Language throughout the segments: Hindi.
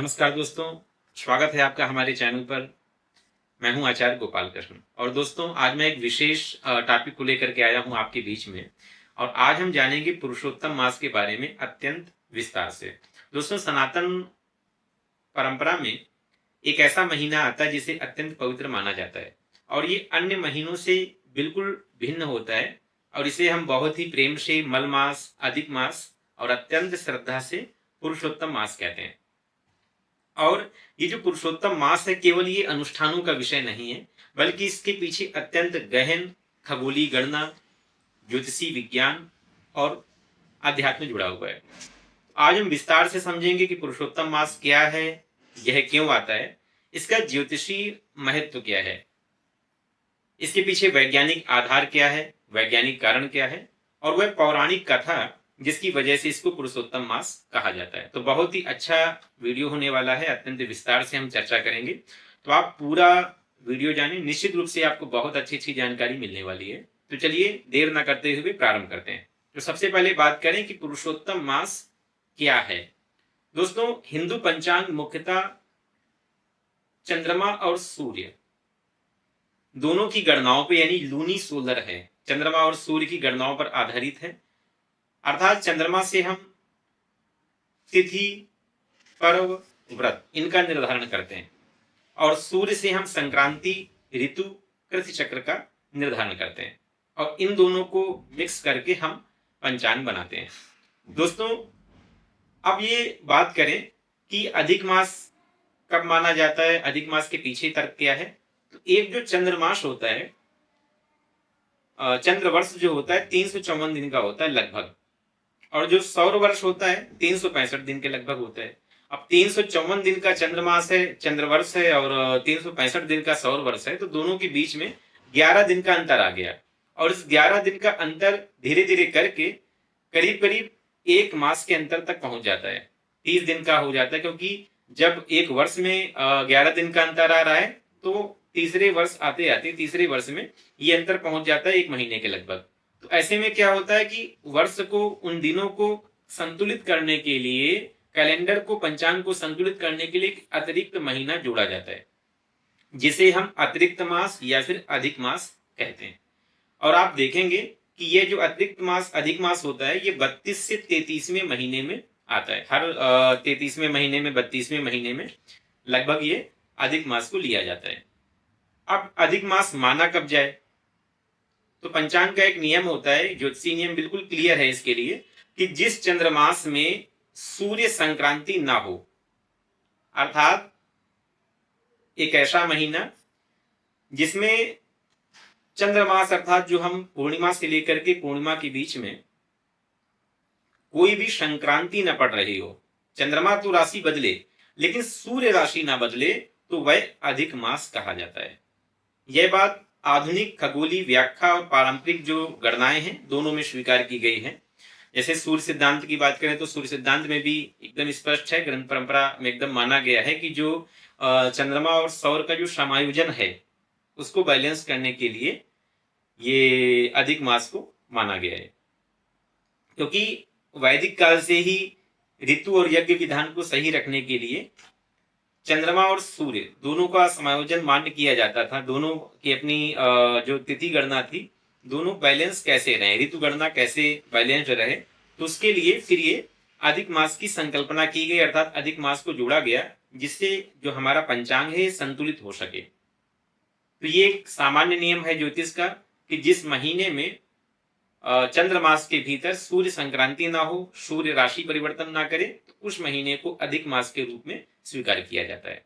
नमस्कार दोस्तों, स्वागत है आपका हमारे चैनल पर। मैं हूं आचार्य गोपाल कृष्ण और दोस्तों आज मैं एक विशेष टॉपिक को लेकर के आया हूं आपके बीच में। और आज हम जानेंगे पुरुषोत्तम मास के बारे में अत्यंत विस्तार से। दोस्तों, सनातन परंपरा में एक ऐसा महीना आता है जिसे अत्यंत पवित्र माना जाता है और ये अन्य महीनों से बिल्कुल भिन्न होता है और इसे हम बहुत ही प्रेम से मल मास, अधिक मास और अत्यंत श्रद्धा से पुरुषोत्तम मास कहते हैं। और ये जो पुरुषोत्तम मास है केवल ये अनुष्ठानों का विषय नहीं है, बल्कि इसके पीछे अत्यंत गहन खगोलीय गणना, ज्योतिषी विज्ञान और अध्यात्म जुड़ा हुआ है। आज हम विस्तार से समझेंगे कि पुरुषोत्तम मास क्या है, यह क्यों आता है, इसका ज्योतिषी महत्व क्या है, इसके पीछे वैज्ञानिक आधार क्या है, वैज्ञानिक कारण क्या है और वह पौराणिक कथा जिसकी वजह से इसको पुरुषोत्तम मास कहा जाता है। तो बहुत ही अच्छा वीडियो होने वाला है, अत्यंत विस्तार से हम चर्चा करेंगे। तो आप पूरा वीडियो जानें, निश्चित रूप से आपको बहुत अच्छी जानकारी मिलने वाली है। तो चलिए देर न करते हुए प्रारंभ करते हैं। तो सबसे पहले बात करें कि पुरुषोत्तम मास क्या है। दोस्तों, हिंदू पंचांग मुख्यतः चंद्रमा और सूर्य दोनों की गणनाओं पे यानी लूनी सोलर है, चंद्रमा और सूर्य की गणनाओं पर आधारित है। अर्थात चंद्रमा से हम तिथि, पर्व, व्रत इनका निर्धारण करते हैं और सूर्य से हम संक्रांति, ऋतु, कृषि चक्र का निर्धारण करते हैं और इन दोनों को मिक्स करके हम पंचांग बनाते हैं। दोस्तों, अब ये बात करें कि अधिक मास कब माना जाता है, अधिक मास के पीछे तर्क क्या है। तो एक जो चंद्रमास होता है, चंद्रवर्ष जो होता है 354 दिन का होता है लगभग, और जो सौर वर्ष होता है 365 दिन के लगभग होता है। अब 354 दिन का चंद्रमास है, चंद्रवर्ष है, और 365 दिन का सौर वर्ष है, तो दोनों के बीच में 11 दिन का अंतर आ गया और इस 11 दिन का अंतर धीरे धीरे करके करीब करीब एक मास के अंतर तक पहुंच जाता है, 30 दिन का हो जाता है। क्योंकि जब एक वर्ष में 11 दिन का अंतर आ रहा है तो तीसरे वर्ष आते आते तीसरे वर्ष में ये अंतर पहुंच जाता है एक महीने के लगभग। तो ऐसे में क्या होता है कि वर्ष को, उन दिनों को संतुलित करने के लिए, कैलेंडर को, पंचांग को संतुलित करने के लिए एक अतिरिक्त महीना जोड़ा जाता है जिसे हम अतिरिक्त मास या फिर अधिक मास कहते हैं। और आप देखेंगे कि ये जो अतिरिक्त मास, अधिक मास होता है, ये 32 से 33वें महीने में आता है। हर 33वें महीने में, 32वें महीने में लगभग ये अधिक मास को लिया जाता है। अब अधिक मास माना कब जाए, तो पंचांग का एक नियम होता है, ज्योतिषीय नियम बिल्कुल क्लियर है इसके लिए, कि जिस चंद्रमास में सूर्य संक्रांति ना हो, अर्थात एक ऐसा महीना जिसमें चंद्रमास अर्थात जो हम पूर्णिमा से लेकर के पूर्णिमा के बीच में कोई भी संक्रांति न पड़ रही हो। चंद्रमा तो राशि बदले लेकिन सूर्य राशि ना बदले तो वह अधिक मास कहा जाता है। यह बात आधुनिक खगोलीय व्याख्या और पारंपरिक जो गणनाएं हैं दोनों में स्वीकार की गई है। जैसे सूर्य सिद्धांत की बात करें तो सूर्य सिद्धांत में भी एकदम स्पष्ट है, ग्रंथ परंपरा में एकदम माना गया है कि जो चंद्रमा और सौर का जो समायोजन है उसको बैलेंस करने के लिए ये अधिक मास को माना गया है। क्योंकि वैदिक काल से ही ऋतु और यज्ञ विधान को सही रखने के लिए चंद्रमा और सूर्य दोनों का समायोजन मान्य किया जाता था। दोनों की अपनी जो तिथि गणना थी, दोनों बैलेंस कैसे रहे, ऋतु गणना कैसे बैलेंस रहे, तो उसके लिए फिर ये अधिक मास की संकल्पना की गई, अर्थात अधिक मास को जोड़ा गया जिससे जो हमारा पंचांग है संतुलित हो सके। तो ये एक सामान्य नियम है ज्योतिष का कि जिस महीने में चंद्रमास के भीतर सूर्य संक्रांति ना हो, सूर्य राशि परिवर्तन ना करे, तो उस महीने को अधिक मास के रूप में स्वीकार किया जाता है।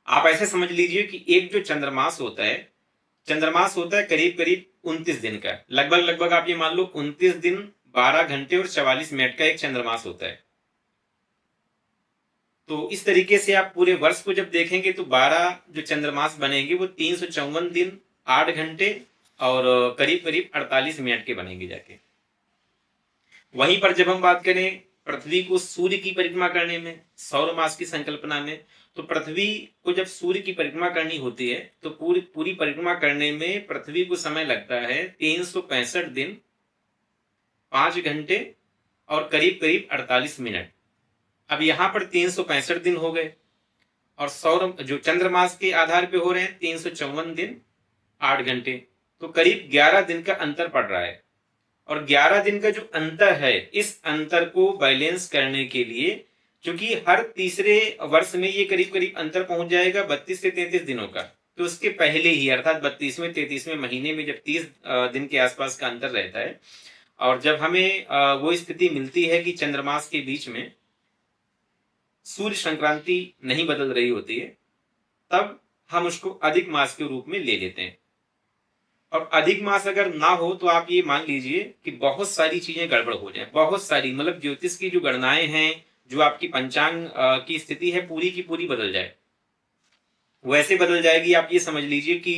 आप ऐसे समझ लीजिए कि एक जो चंद्रमास होता है करीब करीब 29 दिन का, लगभग आप ये मान लो 29 दिन 12 घंटे और 44 मिनट का एक चंद्रमास होता है। तो इस तरीके से आप पूरे वर्ष को जब देखेंगे तो 12 जो चंद्रमास बनेंगे वो 354 दिन 8 घंटे और करीब करीब 48 मिनट के बनेंगे जाके। वहीं पर जब हम बात करें पृथ्वी को सूर्य की परिक्रमा करने में, सौर मास की संकल्पना में, तो पृथ्वी को जब सूर्य की परिक्रमा करनी होती है तो पूरी परिक्रमा करने में पृथ्वी को समय लगता है 365 दिन 5 घंटे और करीब करीब 48 मिनट। अब यहाँ पर 365 दिन हो गए और सौर जो चंद्रमास के आधार पे हो रहे हैं 354 दिन 8 घंटे, तो करीब 11 दिन का अंतर पड़ रहा है। और 11 दिन का जो अंतर है, इस अंतर को बैलेंस करने के लिए, क्योंकि हर तीसरे वर्ष में ये करीब करीब अंतर पहुंच जाएगा 32 से 33 दिनों का, तो उसके पहले ही अर्थात 32वें 33वें महीने में जब 30 दिन के आसपास का अंतर रहता है और जब हमें वो स्थिति मिलती है कि चंद्रमास के बीच में सूर्य संक्रांति नहीं बदल रही होती है, तब हम उसको अधिक मास के रूप में ले लेते हैं। और अधिक मास अगर ना हो तो आप ये मान लीजिए कि बहुत सारी चीजें गड़बड़ हो जाए, बहुत सारी, मतलब ज्योतिष की जो गणनाएं हैं, जो आपकी पंचांग की स्थिति है, पूरी की पूरी बदल जाए। वैसे बदल जाएगी, आप ये समझ लीजिए कि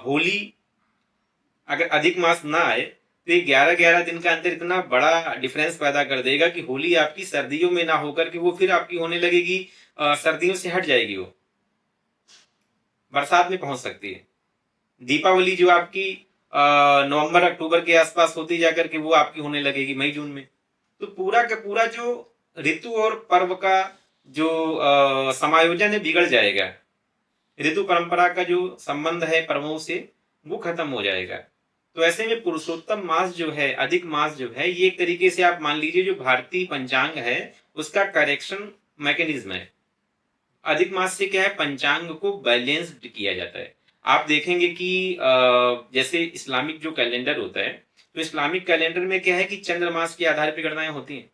होली अगर अधिक मास ना आए तो ये 11-11 दिन का अंतर इतना बड़ा डिफरेंस पैदा कर देगा कि होली आपकी सर्दियों में ना होकर के वो फिर आपकी होने लगेगी सर्दियों से हट जाएगी, वो बरसात में पहुंच सकती है। दीपावली जो आपकी नवंबर अक्टूबर के आसपास होती जाकर के वो आपकी होने लगेगी मई जून में। तो पूरा का पूरा जो ऋतु और पर्व का जो समायोजन है बिगड़ जाएगा। ऋतु परंपरा का जो संबंध है पर्वों से वो खत्म हो जाएगा। तो ऐसे में पुरुषोत्तम मास जो है, अधिक मास जो है, ये एक तरीके से आप मान लीजिए जो भारतीय पंचांग है उसका करेक्शन मैकेनिज्म है। अधिक मास से क्या है, पंचांग को बैलेंस्ड किया जाता है। आप देखेंगे कि जैसे इस्लामिक जो कैलेंडर होता है, तो इस्लामिक कैलेंडर में क्या है कि चंद्र मास के आधार पर गणनाएं होती हैं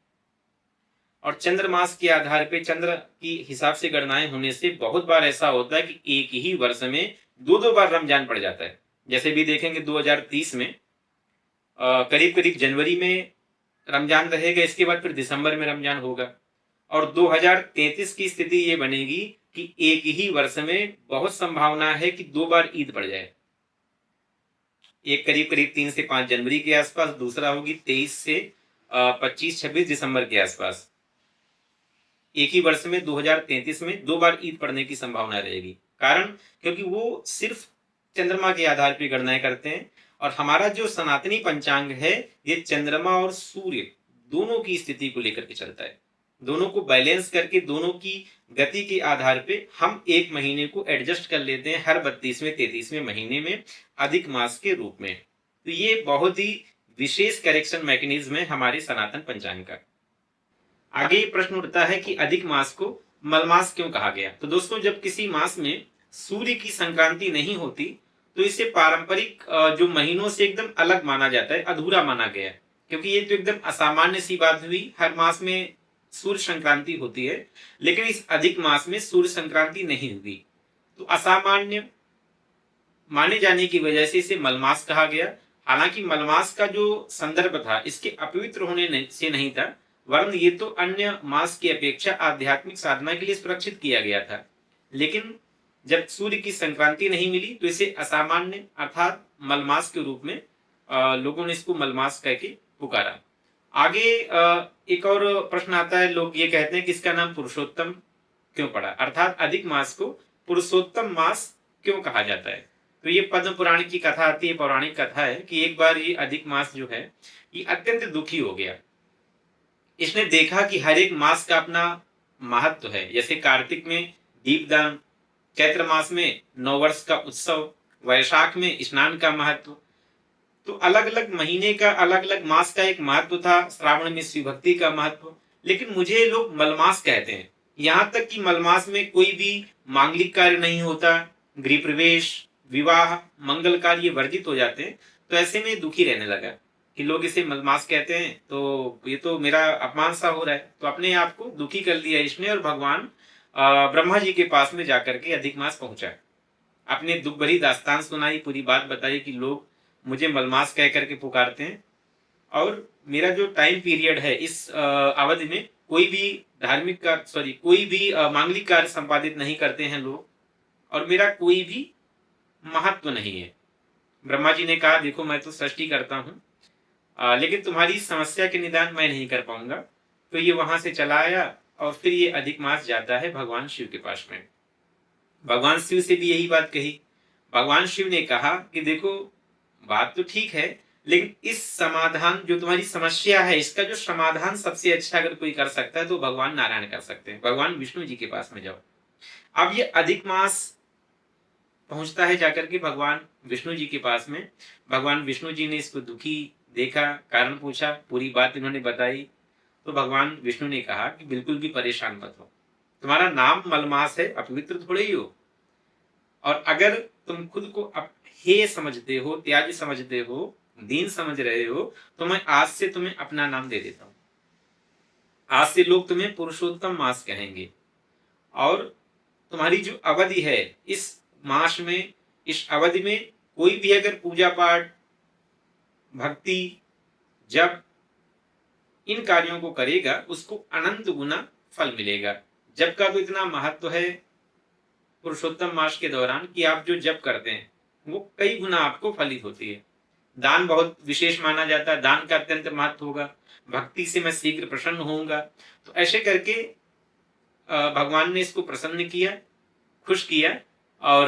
और चंद्र मास के आधार पे चंद्र की हिसाब से गणनाएं होने से बहुत बार ऐसा होता है कि एक ही वर्ष में दो दो बार रमजान पड़ जाता है। जैसे भी देखेंगे 2030 में करीब करीब जनवरी में रमजान रहेगा, इसके बाद फिर दिसंबर में रमजान होगा। और 2033 की स्थिति ये बनेगी कि एक ही वर्ष में बहुत संभावना है कि दो बार ईद पड़ जाए। एक करीब करीब 3 से 5 जनवरी के आसपास, दूसरा होगी 23 से 25-26 दिसंबर के आसपास। एक ही वर्ष में 2033 में दो बार ईद पड़ने की संभावना रहेगी। कारण क्योंकि वो सिर्फ चंद्रमा के आधार पर गणनाएं करते हैं और हमारा जो सनातनी पंचांग है ये चंद्रमा और सूर्य दोनों की स्थिति को लेकर के चलता है। दोनों को बैलेंस करके, दोनों की गति के आधार पे हम एक महीने को एडजस्ट कर लेते हैं हर 32वें 33वें महीने में अधिक मास के रूप में। तो ये बहुत ही विशेष करेक्शन मैकेनिज्म है हमारे सनातन पंचांग का। आगे ये प्रश्न उठता है कि अधिक मास को मलमास क्यों कहा गया। तो दोस्तों, जब किसी मास में सूर्य की संक्रांति नहीं होती तो इसे पारंपरिक जो महीनों से एकदम अलग माना जाता है, अधूरा माना गया, क्योंकि ये तो एकदम असामान्य सी बात हुई। हर मास में सूर्य संक्रांति होती है, लेकिन इस अधिक मास में सूर्य संक्रांति नहीं हुई, तो असामान्य माने जाने की वजह से इसे मलमास कहा गया। हालांकि मलमास का जो संदर्भ था इसके अपवित्र होने से नहीं था, वरन ये तो अन्य मास की अपेक्षा आध्यात्मिक साधना के लिए सुरक्षित किया गया था। लेकिन जब सूर्य की संक्रांति नहीं मिली तो इसे असामान्य अर्थात मलमास के रूप में लोगों ने इसको मलमास कह के पुकारा। आगे एक और प्रश्न आता है, लोग ये कहते हैं कि इसका नाम पुरुषोत्तम क्यों पड़ा, अर्थात अधिक मास को पुरुषोत्तम मास क्यों कहा जाता है। तो ये पद्म पुराण की कथा आती है, पौराणिक कथा है कि एक बार ये अधिक मास जो है ये अत्यंत दुखी हो गया। इसने देखा कि हर एक मास का अपना महत्व है। जैसे कार्तिक में दीपदान, चैत्र मास में नववर्ष का उत्सव, वैशाख में स्नान का महत्व। तो अलग अलग महीने का, अलग अलग मास का एक महत्व था। श्रावण में शिव भक्ति का महत्व। लेकिन मुझे लोग मलमास कहते हैं, यहाँ तक कि मलमास में कोई भी मांगलिक कार्य नहीं होता, गृह प्रवेश, विवाह, मंगल कार्य वर्जित हो जाते हैं। तो ऐसे में दुखी रहने लगा कि लोग इसे मलमास कहते हैं, तो ये तो मेरा अपमान सा हो रहा है। तो अपने आप को दुखी कर लिया इसने और भगवान ब्रह्मा जी के पास में जाकर के अधिक मास पहुंचा। अपने दुख भरी दास्तान सुनाई, पूरी बात बताई कि लोग मुझे मलमास कह करके पुकारते हैं और मेरा जो टाइम पीरियड है इस अवधि में कोई भी धार्मिक कार्य, कोई भी मांगलिक कार्य संपादित नहीं करते हैं लोग, और मेरा कोई भी महत्व नहीं है। ब्रह्मा जी ने कहा, देखो मैं तो सृष्टि करता हूँ, लेकिन तुम्हारी समस्या के निदान मैं नहीं कर पाऊंगा। तो ये वहां से चला आया और फिर ये अधिक मास जाता है भगवान शिव के पास में। भगवान शिव से भी यही बात कही। भगवान शिव ने कहा कि देखो बात तो ठीक है, लेकिन इस समाधान जो तुम्हारी समस्या है, इसका जो समाधान सबसे अच्छा अगर कोई कर सकता है तो भगवान नारायण कर सकते हैं। भगवान विष्णु जी के पास में जाओ। अब ये अधिक मास पहुंचता है जाकर के भगवान विष्णु जी के पास में। भगवान विष्णु जी ने इसको दुखी देखा, कारण पूछा, पूरी बात इन्होंने बताई। तो भगवान विष्णु ने कहा कि बिल्कुल भी परेशान मत हो, तुम्हारा नाम मलमास है, अपवित्र थोड़े ही हो। और अगर तुम खुद को हे समझते हो, त्याज्य समझते हो, दीन समझ रहे हो, तो मैं आज से तुम्हें अपना नाम दे देता हूं। आज से लोग तुम्हें पुरुषोत्तम मास कहेंगे। और तुम्हारी जो अवधि है इस मास में, इस अवधि में कोई भी अगर पूजा पाठ, भक्ति, जप, इन कार्यों को करेगा, उसको अनंत गुना फल मिलेगा। जप का तो इतना महत्व है पुरुषोत्तम मास के दौरान कि आप जो जप करते हैं वो कई गुना आपको फलित होती है। दान बहुत विशेष माना जाता है, दान का अत्यंत महत्व होगा। भक्ति से मैं शीघ्र प्रसन्न होऊंगा। तो ऐसे करके भगवान ने इसको प्रसन्न किया, खुश किया, और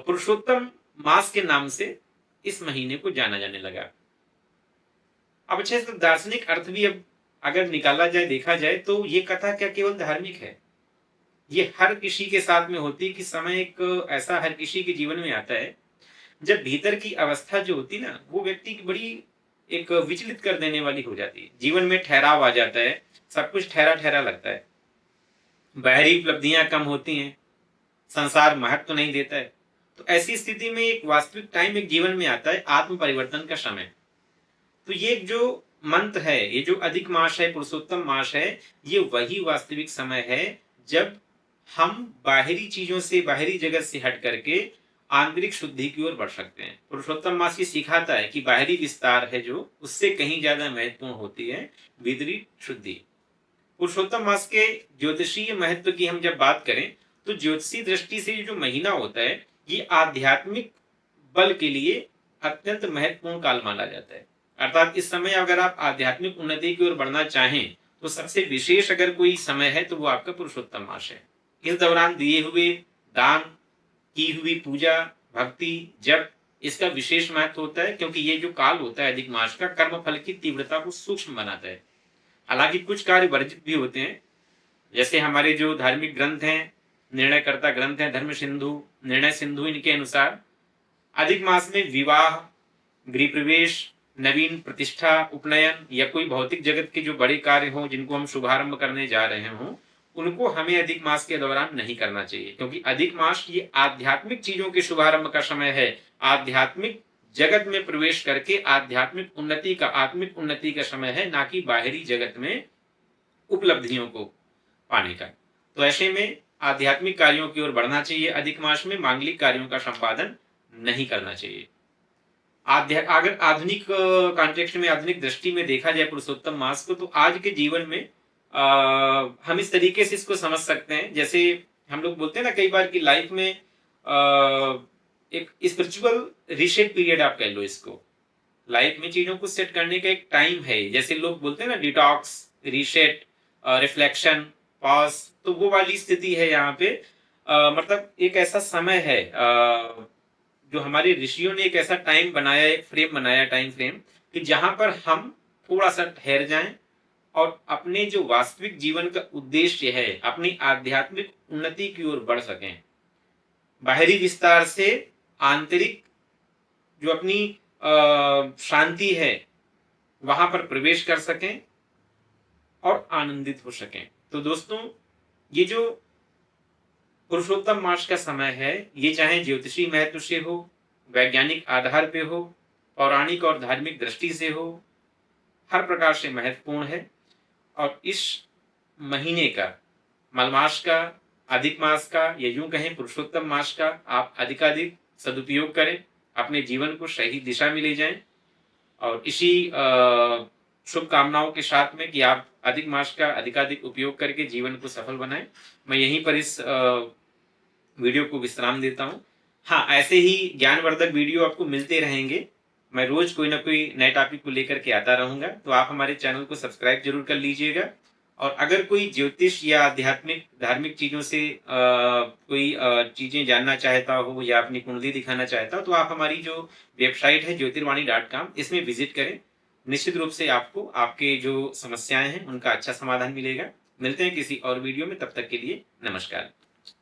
पुरुषोत्तम मास के नाम से इस महीने को जाना जाने लगा। अब अच्छे से दार्शनिक अर्थ भी अब अगर निकाला जाए, देखा जाए, तो ये कथा क्या केवल धार्मिक है? ये हर किसी के साथ में होती है कि समय एक ऐसा हर किसी के जीवन में आता है जब भीतर की अवस्था जो होती ना, वो व्यक्ति की बड़ी एक विचलित कर देने वाली हो जाती है। जीवन में ठहराव आ जाता है, सब कुछ ठहरा ठहरा लगता है, बाहरी उपलब्धियां कम होती हैं, संसार महत्व तो नहीं देता है। तो ऐसी स्थिति में एक वास्तविक टाइम एक जीवन में आता है, आत्म परिवर्तन का समय। तो ये जो मंत्र है, ये जो अधिक मास है, पुरुषोत्तम मास है, ये वही वास्तविक समय है जब हम बाहरी चीजों से, बाहरी जगत से हट करके आंतरिक शुद्धि की ओर बढ़ सकते हैं। पुरुषोत्तम मास ये सिखाता है कि बाहरी विस्तार है जो, उससे कहीं ज्यादा महत्वपूर्ण होती है भीतरी शुद्धि। पुरुषोत्तम मास के ज्योतिषीय महत्व की हम जब बात करें तो ज्योतिषीय दृष्टि से जो महीना होता है, ये आध्यात्मिक बल के लिए अत्यंत महत्वपूर्ण काल माना जाता है। अर्थात इस समय अगर आप आध्यात्मिक उन्नति की ओर बढ़ना चाहें तो सबसे विशेष अगर कोई समय है तो वो आपका पुरुषोत्तम मास है। इस दौरान दिए हुए दान, की हुई पूजा, भक्ति, जप, इसका विशेष महत्व होता है, क्योंकि ये जो काल होता है अधिक मास का, कर्म फल की तीव्रता को सूक्ष्म बनाता है। हालांकि कुछ कार्य वर्जित भी होते हैं, जैसे हमारे जो धार्मिक ग्रंथ हैं, निर्णयकर्ता ग्रंथ हैं, धर्म सिंधु, निर्णय सिंधु, इनके अनुसार अधिक मास में विवाह, गृह प्रवेश, नवीन प्रतिष्ठा, उपनयन या कोई भौतिक जगत के जो बड़े कार्य हों जिनको हम शुभारंभ करने जा रहे हों, उनको हमें अधिक मास के दौरान नहीं करना चाहिए, क्योंकि अधिक मास ये आध्यात्मिक चीजों के शुभारंभ का समय है। आध्यात्मिक जगत में प्रवेश करके आध्यात्मिक उन्नति का, आत्मिक उन्नति का समय है, ना कि बाहरी जगत में उपलब्धियों को पाने का। तो ऐसे में आध्यात्मिक कार्यों की ओर बढ़ना चाहिए। अधिक मास में मांगलिक कार्यों का संपादन नहीं करना चाहिए। अगर आधुनिक कॉन्टेक्स्ट में, आधुनिक दृष्टि में देखा जाए पुरुषोत्तम मास को, तो आज के जीवन में हम इस तरीके से इसको समझ सकते हैं, जैसे हम लोग बोलते हैं ना कई बार कि लाइफ में एक स्पिरिचुअल रीसेट पीरियड आप कह लो इसको। लाइफ में चीजों को सेट करने का एक टाइम है, जैसे लोग बोलते हैं ना डिटॉक्स, रीसेट, रिफ्लेक्शन, पॉज, तो वो वाली स्थिति है यहाँ पे। मतलब एक ऐसा समय है जो हमारे ऋषियों ने एक ऐसा टाइम बनाया, एक फ्रेम बनाया, टाइम फ्रेम, कि जहां पर हम थोड़ा सा ठहर जाएं और अपने जो वास्तविक जीवन का उद्देश्य है, अपनी आध्यात्मिक उन्नति की ओर बढ़ सकें। बाहरी विस्तार से आंतरिक जो अपनी शांति है वहां पर प्रवेश कर सकें और आनंदित हो सकें। तो दोस्तों, ये जो पुरुषोत्तम मास का समय है, ये चाहे ज्योतिषी महत्व से हो, वैज्ञानिक आधार पे हो, पौराणिक और धार्मिक दृष्टि से हो, हर प्रकार से महत्वपूर्ण है। और इस महीने का, मलमास का, अधिक मास का, या यूं कहें पुरुषोत्तम मास का, आप अधिकाधिक सदुपयोग करें, अपने जीवन को सही दिशा में ले जाएं। और इसी शुभकामनाओं के साथ में कि आप अधिक मास का अधिकाधिक उपयोग करके जीवन को सफल बनाएं, मैं यहीं पर इस वीडियो को विश्राम देता हूं। हाँ, ऐसे ही ज्ञानवर्धक वीडियो आपको मिलते रहेंगे। मैं रोज कोई ना कोई नए टॉपिक को लेकर के आता रहूंगा, तो आप हमारे चैनल को सब्सक्राइब जरूर कर लीजिएगा और अगर कोई ज्योतिष या आध्यात्मिक धार्मिक चीजों से कोई चीजें जानना चाहता हो या अपनी कुंडली दिखाना चाहता हो तो आप हमारी जो वेबसाइट है ज्योतिर्वाणी.com इसमें विजिट करें। निश्चित रूप से आपको आपके जो समस्याएं हैं उनका अच्छा समाधान मिलेगा। मिलते हैं किसी और वीडियो में, तब तक के लिए नमस्कार।